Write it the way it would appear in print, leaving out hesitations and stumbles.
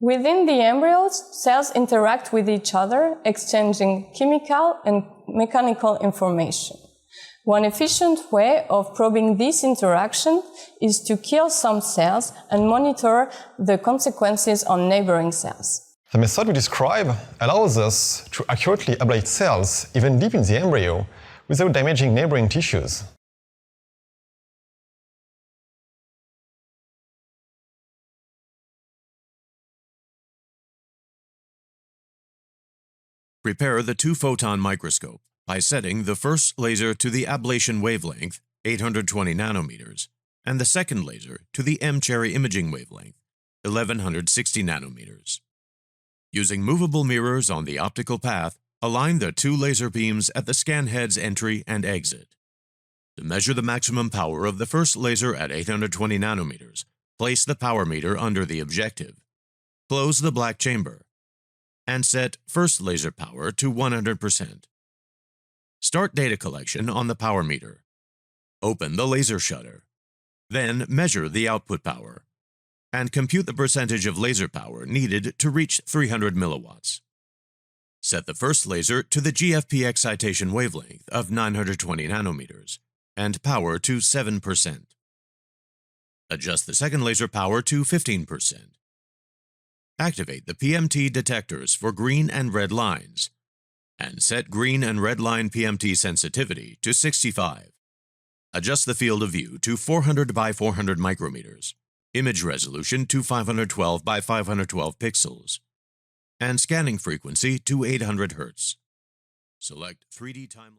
Within the embryos, cells interact with each other, exchanging chemical and mechanical information. One efficient way of probing this interaction is to kill some cells and monitor the consequences on neighboring cells. The method we describe allows us to accurately ablate cells even deep in the embryo without damaging neighboring tissues. Prepare the two-photon microscope by setting the first laser to the ablation wavelength, 820 nanometers, and the second laser to the M-Cherry imaging wavelength, 1160 nanometers. Using movable mirrors on the optical path, align the two laser beams at the scan head's entry and exit. To measure the maximum power of the first laser at 820 nanometers, place the power meter under the objective. Close the black chamber and set first laser power to 100%. Start data collection on the power meter. Open the laser shutter. Then measure the output power and compute the percentage of laser power needed to reach 300 milliwatts. Set the first laser to the GFP excitation wavelength of 920 nanometers and power to 7%. Adjust the second laser power to 15%. Activate the PMT detectors for green and red lines and set green and red line PMT sensitivity to 65. Adjust the field of view to 400 by 400 micrometers, image resolution to 512 by 512 pixels, and scanning frequency to 800 Hz. Select 3D time.